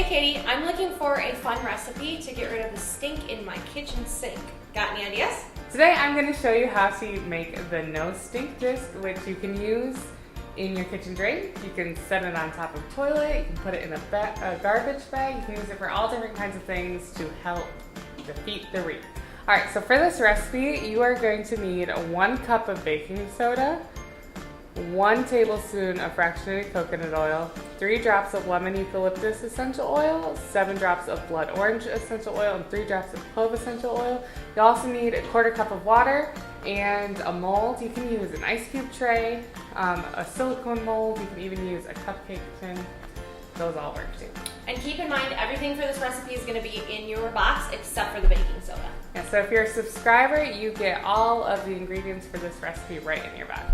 Hey Katie, I'm looking for a fun recipe to get rid of the stink in my kitchen sink. Got any ideas? Today I'm going to show you how to make the no stink disc, which you can use in your kitchen drain. You can set it on top of the toilet, you can put it in a garbage bag, you can use it for all different kinds of things to help defeat the reek. Alright, so for this recipe, you are going to need 1 cup of baking soda, 1 tablespoon of fractionated coconut oil, 3 drops of lemon eucalyptus essential oil, 7 drops of blood orange essential oil, and 3 drops of clove essential oil. You also need a 1/4 cup of water and a mold. You can use an ice cube tray, a silicone mold, you can even use a cupcake tin. Those all work too. And keep in mind, everything for this recipe is going to be in your box except for the baking soda. Yeah, so if you're a subscriber, you get all of the ingredients for this recipe right in your box.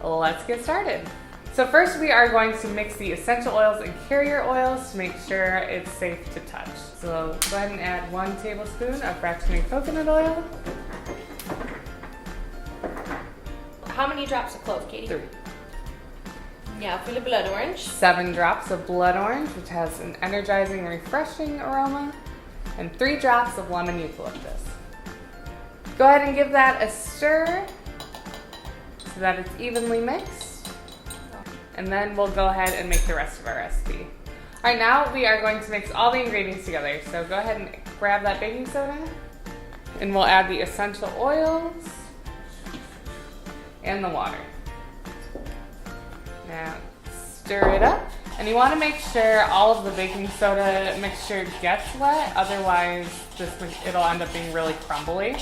Let's get started. So first we are going to mix the essential oils and carrier oils to make sure it's safe to touch. So go ahead and add 1 tablespoon of fractionated coconut oil. How many drops of clove, Katie? 3. Now for the blood orange. 7 drops of blood orange, which has an energizing, refreshing aroma, and 3 drops of lemon eucalyptus. Go ahead and give that a stir so that it's evenly mixed. And then we'll go ahead and make the rest of our recipe. All right, now we are going to mix all the ingredients together. So go ahead and grab that baking soda, and we'll add the essential oils and the water. Now stir it up, and you want to make sure all of the baking soda mixture gets wet, otherwise it'll end up being really crumbly.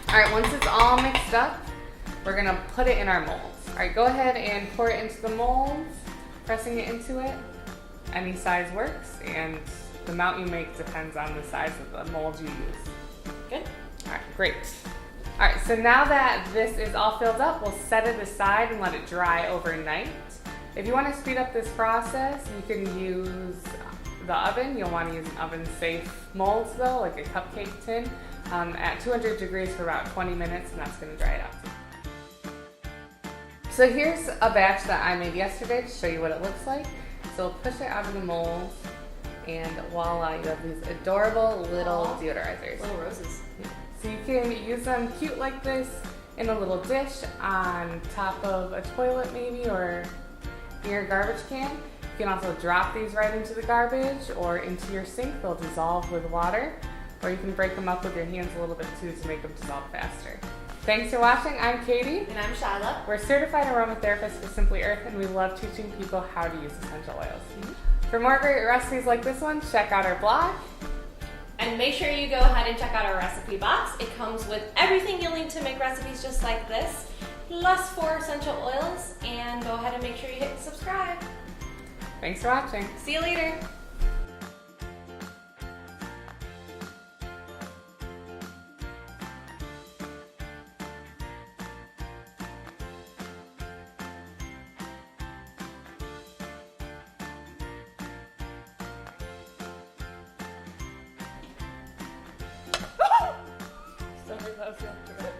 All right, once it's all mixed up, we're gonna put it in our molds. All right, go ahead and pour it into the molds, pressing it into it. Any size works, and the amount you make depends on the size of the mold you use. Good. All right, great. All right, so now that this is all filled up, we'll set it aside and let it dry overnight. If you want to speed up this process, you can use the oven. You'll want to use an oven-safe mold though, like a cupcake tin, at 200 degrees for about 20 minutes, and that's going to dry it out. So here's a batch that I made yesterday to show you what it looks like. So we'll push it out of the mold, and voila, you have these adorable little deodorizers. Little roses. Yeah. So you can use them cute like this in a little dish on top of a toilet maybe, or in your garbage can. You can also drop these right into the garbage or into your sink. They'll dissolve with water, or you can break them up with your hands a little bit too to make them dissolve faster. Thanks for watching. I'm Katie. And I'm Shyla. We're certified aromatherapists with Simply Earth, and we love teaching people how to use essential oils. For more great recipes like this one, check out our blog. And make sure you go ahead and check out our recipe box. It comes with everything you'll need to make recipes just like this, plus 4 essential oils. And go ahead and make sure you hit subscribe. Thanks for watching. See you later. Somebody else after that.